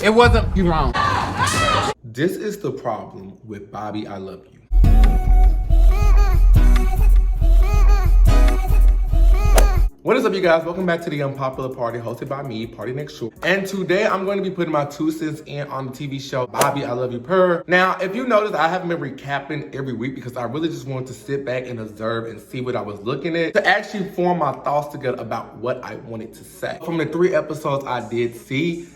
It wasn't you wrong. This is the problem with Bobby, I Love You. What is up, you guys? Welcome back to the Unpopular Party, hosted by me, Party Next Door. And today I'm going to be putting my 2 cents in on the TV show Bobby, I Love You Per. Now, if you notice, I haven't been recapping every week because I really just wanted to sit back and observe and see what I was looking at to actually form my thoughts together about what I wanted to say. From the 3 episodes I did see,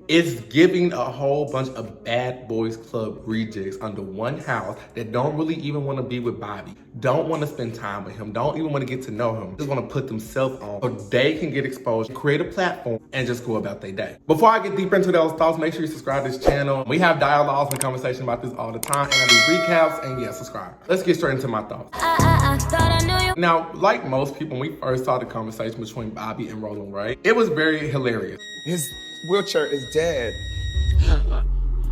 it's giving a whole bunch of Bad Boys Club rejects under one house that don't really even want to be with Bobby, don't want to spend time with him, don't even want to get to know him, just want to put themselves on so they can get exposed, create a platform, and just go about their day. Before I get deeper into those thoughts, make sure you subscribe to this channel. We have dialogues and conversation about this all the time, and I do recaps, and yeah, subscribe. Let's get straight into my thoughts. Now, like most people, when we first saw the conversation between Bobby and Roland Ray, it was very hilarious. His wheelchair is dead.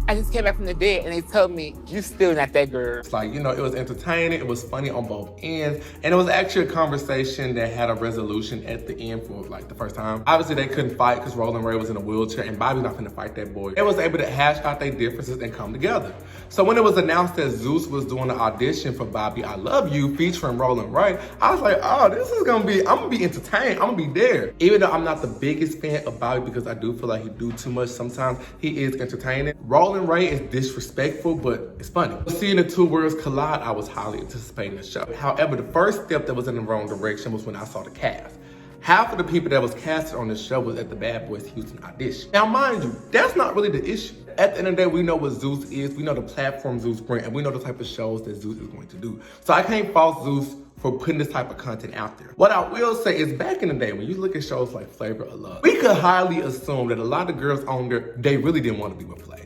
I just came back from the dead and they told me, you still not that girl. It's like, it was entertaining, it was funny on both ends, and it was actually a conversation that had a resolution at the end for like the first time. Obviously they couldn't fight because Roland Ray was in a wheelchair and Bobby's not finna fight that boy. They was able to hash out their differences and come together. So when it was announced that Zeus was doing the audition for Bobby, I Love You, featuring Roland Ray, I was like, oh, this is I'm gonna be entertained, I'm gonna be there. Even though I'm not the biggest fan of Bobby because I do feel like he do too much sometimes, he is entertaining. Roland Ray is disrespectful, but it's funny. Seeing the two worlds collide, I was highly anticipating the show. However, the first step that was in the wrong direction was when I saw the cast. Half of the people that was casted on this show was at the Bad Boys Houston audition. Now, mind you, that's not really the issue. At the end of the day, we know what Zeus is, we know the platform Zeus brings, and we know the type of shows that Zeus is going to do. So I can't fault Zeus for putting this type of content out there. What I will say is back in the day, when you look at shows like Flavor of Love, we could highly assume that a lot of girls on there, they really didn't want to be with Flav.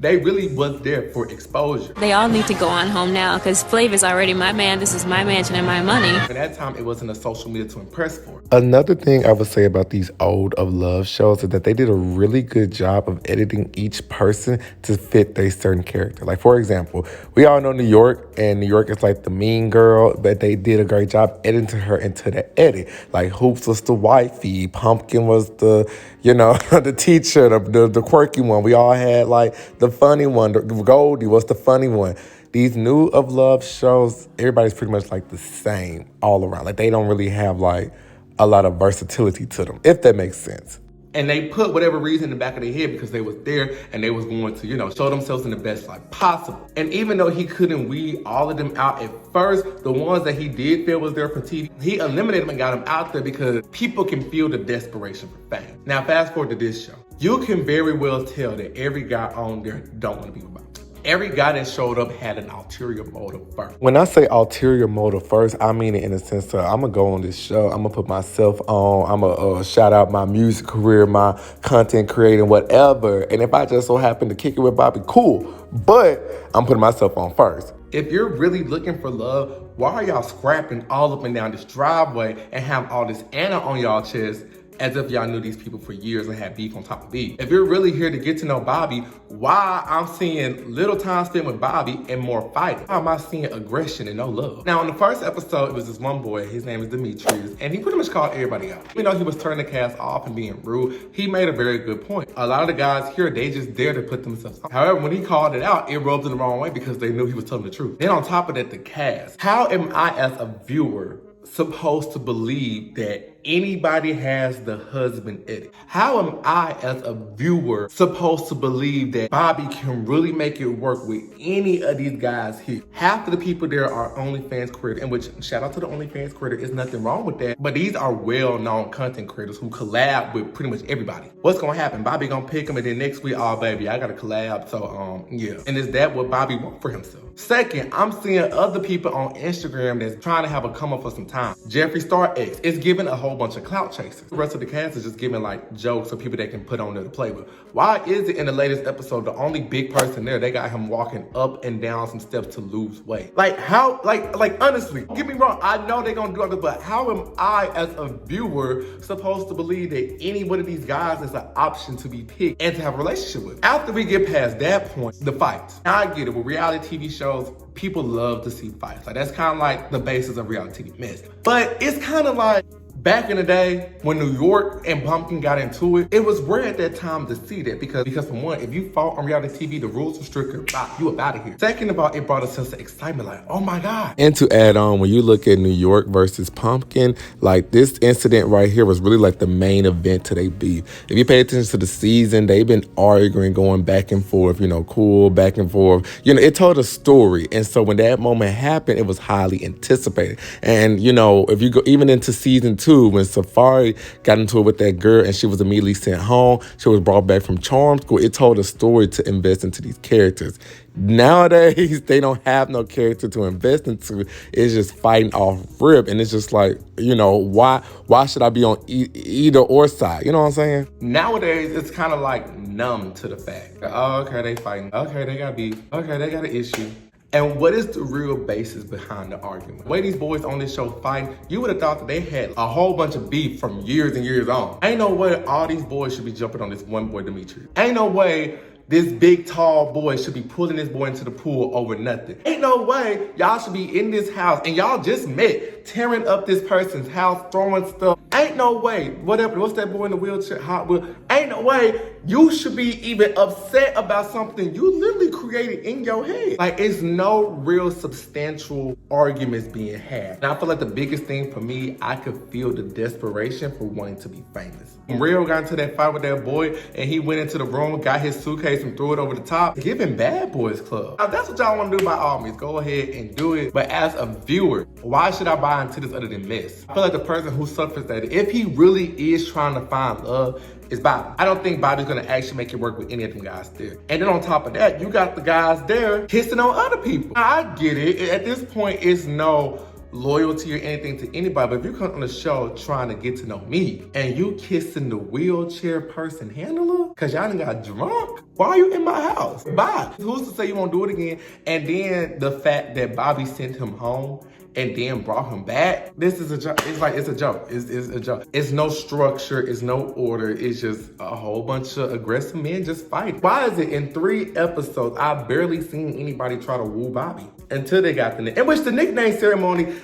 They really was there for exposure. They all need to go on home now because Flav already my man. This is my mansion and my money. At that time, it wasn't a social media to impress for. Another thing I would say about these old of love shows is that they did a really good job of editing each person to fit their certain character. Like, for example, we all know New York, and New York is like the mean girl, but they did a great job editing her into the edit. Like, Hoops was the wifey, Pumpkin was the, the teacher, the quirky one. We all had like the funny one. Goldie was the funny one. These new of love shows, everybody's pretty much like the same all around. Like, they don't really have like a lot of versatility to them, if that makes sense. And they put whatever reason in the back of their head because they was there and they was going to, show themselves in the best light possible. And even though he couldn't weed all of them out at first, the ones that he did feel was there for TV, he eliminated them and got them out there because people can feel the desperation for fame. Now, fast forward to this show. You can very well tell that every guy on there don't want to be with Bobby. Every guy that showed up had an ulterior motive first. When I say ulterior motive first, I mean it in the sense that I'm going to go on this show, I'm going to put myself on, I'm going to shout out my music career, my content creating, whatever. And if I just so happen to kick it with Bobby, cool. But I'm putting myself on first. If you're really looking for love, why are y'all scrapping all up and down this driveway and have all this Anna on y'all chest as if y'all knew these people for years and had beef on top of beef? If you're really here to get to know Bobby, why I'm seeing little time spent with Bobby and more fighting? Why am I seeing aggression and no love? Now, in the first episode, it was this one boy, his name is Demetrius, and he pretty much called everybody out. He was turning the cast off and being rude. He made a very good point. A lot of the guys here, they just dare to put themselves on. However, when he called it out, it rubbed them the wrong way because they knew he was telling the truth. Then on top of that, the cast. How am I as a viewer supposed to believe that anybody has the husband edit? How am I as a viewer supposed to believe that Bobby can really make it work with any of these guys here? Half of the people there are OnlyFans creators, in which, shout out to the OnlyFans creator, there's nothing wrong with that. But these are well-known content creators who collab with pretty much everybody. What's gonna happen? Bobby gonna pick them and then next week, oh baby, I gotta collab, so yeah. And is that what Bobby wants for himself? Second, I'm seeing other people on Instagram that's trying to have a come up for some time. Jeffree Star X is giving a whole bunch of clout chasers. The rest of the cast is just giving like jokes or people that can put on there to play with. Why is it in the latest episode, the only big person there, they got him walking up and down some steps to lose weight? Like how, like honestly, don't get me wrong, I know they're gonna do it, but how am I as a viewer supposed to believe that any one of these guys is an option to be picked and to have a relationship with? After we get past that point, the fights. Now I get it, with reality TV shows, people love to see fights. Like that's kind of like the basis of reality TV mess. But it's kind of like, Back in the day, when New York and Pumpkin got into it, it was rare at that time to see that because for one, if you fought on reality TV, the rules were stricter. You up out of here. Second of all, it brought a sense of excitement, like, oh my God. And to add on, when you look at New York versus Pumpkin, like this incident right here was really like the main event to their beef. If you pay attention to the season, they've been arguing, going back and forth, cool, back and forth. It told a story. And so when that moment happened, it was highly anticipated. And, if you go even into season 2, when Safari got into it with that girl and she was immediately sent home, she was brought back from charm school, it told a story to invest into these characters. Nowadays, they don't have no character to invest into. It's just fighting off rip. And it's just like, why should I be on either or side? You know what I'm saying? Nowadays, it's kind of like numb to the fact. Oh, okay, they fighting. Okay, they got beef. Okay, they got an issue. And what is the real basis behind the argument? The way these boys on this show fight, you would have thought that they had a whole bunch of beef from years and years on. Ain't no way all these boys should be jumping on this one boy, Demetrius. Ain't no way this big, tall boy should be pulling this boy into the pool over nothing. Ain't no way y'all should be in this house and y'all just met, tearing up this person's house, throwing stuff. Ain't no way, what's that boy in the wheelchair, Hot Wheel? Ain't no way you should be even upset about something you literally created in your head. Like, it's no real substantial arguments being had. And I feel like the biggest thing for me, I could feel the desperation for wanting to be famous. When Rio got into that fight with that boy and he went into the room, got his suitcase and threw it over the top, giving Bad Boys Club. Now, that's what y'all want to do by all means. Go ahead and do it. But as a viewer, why should I buy into this other than mess? I feel like the person who suffers that, if he really is trying to find love, is Bobby. I don't think Bobby's gonna actually make it work with any of them guys there. And then on top of that, you got the guys there kissing on other people. Now, I get it. At this point, it's no loyalty or anything to anybody, but if you come on the show trying to get to know me and you kissing the wheelchair person handler because y'all done got drunk, why are you in my house? Bye. Who's to say you won't do it again? And then the fact that Bobby sent him home and then brought him back, this is a joke. It's a joke. It's a joke. It's no structure. It's no order. It's just a whole bunch of aggressive men just fighting. Why is it in 3 episodes, I've barely seen anybody try to woo Bobby until they got the nickname? In which the nickname ceremony,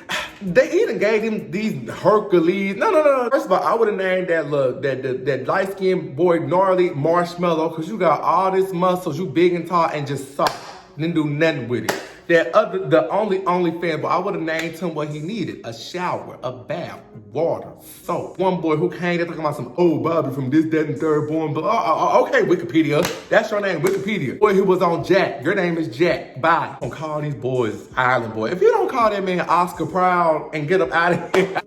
they even gave him these Hercules. No. First of all, I would have named that light-skinned boy Gnarly Marshmallow, because you got all this muscles, you big and tall, and just soft. Didn't do nothing with it. The only fan, but I would have named him what he needed: a shower, a bath, water, soap. One boy who came there talking about some, Bobby from this, that, and third born, but okay, Wikipedia, that's your name, Wikipedia. Boy who was on Jack, your name is Jack, bye. Don't call these boys Island Boy. If you don't call that man Oscar Proud and get him out of here.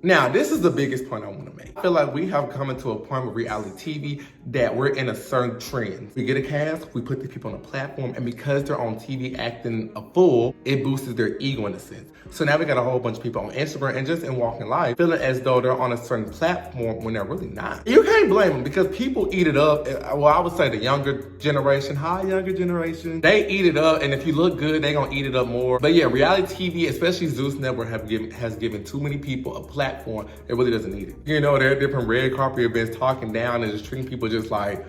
Now, this is the biggest point I want to make. I feel like we have come into a point with reality TV that we're in a certain trend. We get a cast, we put these people on a platform, and because they're on TV acting a fool, it boosts their ego in a sense. So now we got a whole bunch of people on Instagram and just in walking life feeling as though they're on a certain platform when they're really not. You can't blame them because people eat it up. Well, I would say the younger generation, younger generation, they eat it up, and if you look good, they're gonna eat it up more. But yeah, reality TV, especially Zeus Network, has given too many people a platform that really doesn't need it. There are different red carpet events talking down and just treating people just like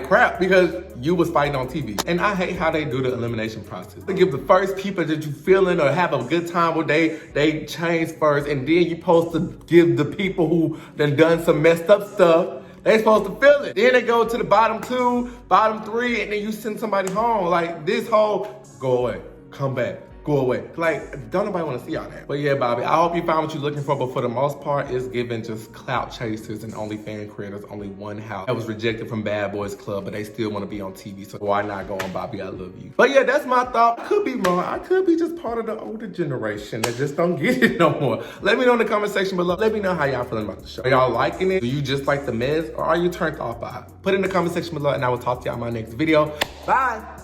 crap because you was fighting on TV. And I hate how they do the elimination process. They give the first people that you feeling or have a good time with, they change first, and then you supposed to give the people who done some messed up stuff, they supposed to feel it. Then they go to the bottom 2, bottom 3, and then you send somebody home. Like, this whole, go away, come back, go away. Like, don't nobody want to see all that. But yeah, Bobby, I hope you found what you're looking for, but for the most part, it's given just clout chasers and OnlyFans creators. Only one house that was rejected from Bad Boys Club, but they still want to be on TV, so why not go on Bobby, I love you. But yeah, that's my thought. I could be wrong. I could be just part of the older generation that just don't get it no more. Let me know in the comment section below. Let me know how y'all feeling about the show. Are y'all liking it? Do you just like the mess, or are you turned off by it? Put it in the comment section below, and I will talk to y'all in my next video. Bye.